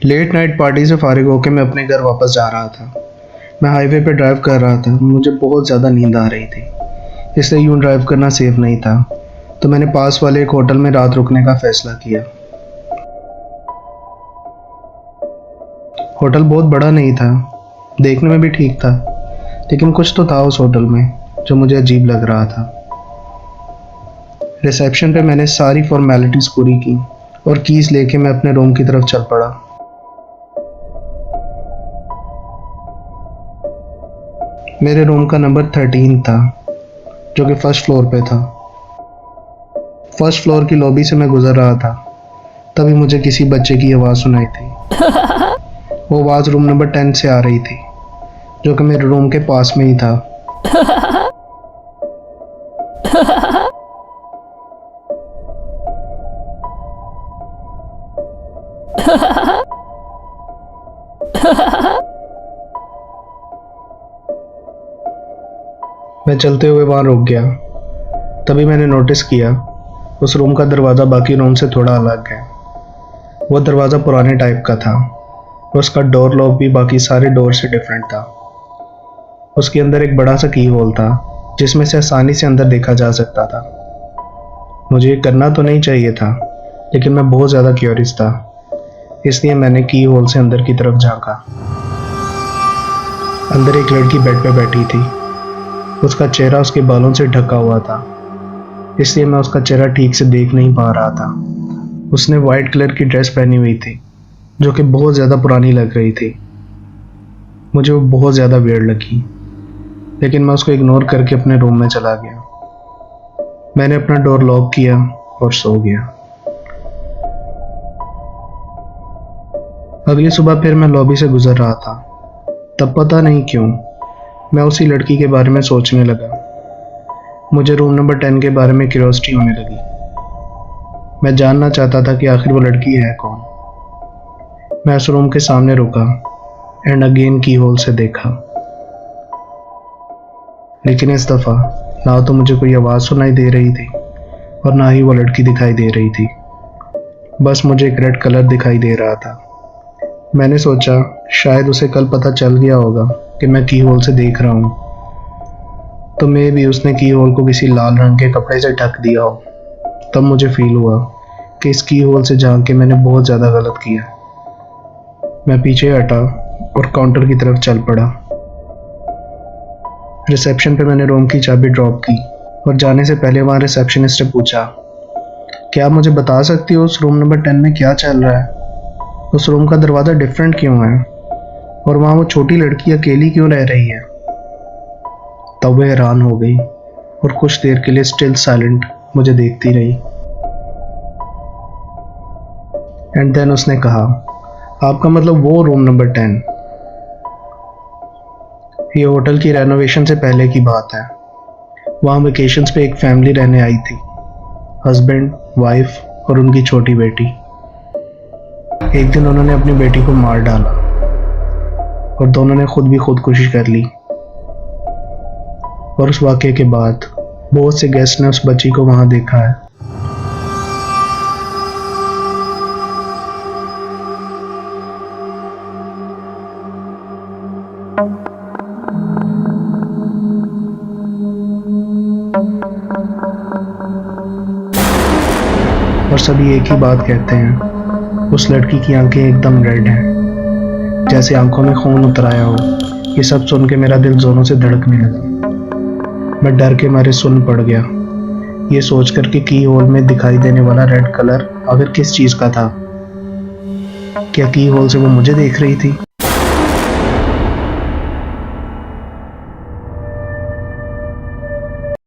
Late night party से फारिग होकर मैं अपने घर वापस जा रहा था। मैं हाईवे पे ड्राइव कर रहा था। मुझे बहुत ज़्यादा नींद आ रही थी, इसलिए यूं ड्राइव करना सेफ नहीं था, तो मैंने पास वाले एक होटल में रात रुकने का फैसला किया। होटल बहुत बड़ा नहीं था, देखने में भी ठीक था, लेकिन कुछ तो था उस होटल में जो मुझे अजीब लग रहा था। रिसेप्शन पे मैंने सारी फॉर्मेलिटीज़ पूरी की और कीज़ लेके मैं अपने रूम की तरफ चल पड़ा। मेरे रूम का नंबर 13 था, जो कि फर्स्ट फ्लोर पे था। फर्स्ट फ्लोर की लॉबी से मैं गुजर रहा था, तभी मुझे किसी बच्चे की आवाज़ सुनाई थी। वो आवाज़ रूम नंबर 10 से आ रही थी, जो कि मेरे रूम के पास में ही था। मैं चलते हुए वहाँ रुक गया। तभी मैंने नोटिस किया उस रूम का दरवाज़ा बाकी रूम से थोड़ा अलग है। वो दरवाज़ा पुराने टाइप का था और उसका डोर लॉक भी बाकी सारे डोर से डिफरेंट था। उसके अंदर एक बड़ा सा की होल था, जिसमें से आसानी से अंदर देखा जा सकता था। मुझे ये करना तो नहीं चाहिए था, लेकिन मैं बहुत ज़्यादा क्यूरियस था, इसलिए मैंने की होल से अंदर की तरफ झांका। अंदर एक लड़की बेड पे बैठी थी। उसका चेहरा उसके बालों से ढका हुआ था, इसलिए मैं उसका चेहरा ठीक से देख नहीं पा रहा था। उसने वाइट कलर की ड्रेस पहनी हुई थी, जो कि बहुत ज़्यादा पुरानी लग रही थी। मुझे वो बहुत ज़्यादा वियर्ड लगी, लेकिन मैं उसको इग्नोर करके अपने रूम में चला गया। मैंने अपना डोर लॉक किया और सो गया। अगली सुबह फिर मैं लॉबी से गुजर रहा था। तब पता नहीं क्यों मैं उसी लड़की के बारे में सोचने लगा। मुझे रूम नंबर 10 के बारे में क्यूरियोसिटी होने लगी। मैं जानना चाहता था कि आखिर वो लड़की है कौन। मैं उस रूम के सामने रुका एंड अगेन की होल से देखा, लेकिन इस दफ़ा ना तो मुझे कोई आवाज़ सुनाई दे रही थी और ना ही वो लड़की दिखाई दे रही थी। बस मुझे एक रेड कलर दिखाई दे रहा था। मैंने सोचा शायद उसे कल पता चल गया होगा कि मैं की होल से देख रहा हूँ, तो मे भी उसने की होल को किसी लाल रंग के कपड़े से ढक दिया हो। तब मुझे फील हुआ कि इस की होल से झांक के मैंने बहुत ज़्यादा गलत किया। मैं पीछे हटा और काउंटर की तरफ चल पड़ा। रिसेप्शन पे मैंने रूम की चाबी ड्रॉप की और जाने से पहले वहाँ रिसेप्शनिस्ट से पूछा, क्या आप मुझे बता सकती हो उस रूम नंबर 10 में क्या चल रहा है? उस रूम का दरवाज़ा डिफरेंट क्यों है और वहाँ वो छोटी लड़की अकेली क्यों रह रही है? तब वह हैरान हो गई और कुछ देर के लिए स्टिल साइलेंट मुझे देखती रही। एंड देन उसने कहा, आपका मतलब वो रूम नंबर 10? ये होटल की रेनोवेशन से पहले की बात है। वहाँ वेकेशंस पे एक फैमिली रहने आई थी, हस्बैंड, वाइफ और उनकी छोटी बेटी। एक दिन उन्होंने अपनी बेटी को मार डाला और दोनों ने खुद भी खुदकुशी कर ली। और उस वाक़े के बाद बहुत से गेस्ट ने उस बच्ची को वहाँ देखा है। और सभी एक ही बात कहते हैं, उस लड़की की आंखें एकदम रेड हैं, जैसे आंखों में खून उतर आया हो। ये सब सुन के मेरा दिल जोरों से धड़कने लगा। मैं डर के मारे सुन्न पड़ गया, ये सोचकर कि की होल में दिखाई देने वाला रेड कलर आखिर किस चीज़ का था। क्या की होल से वो मुझे देख रही थी?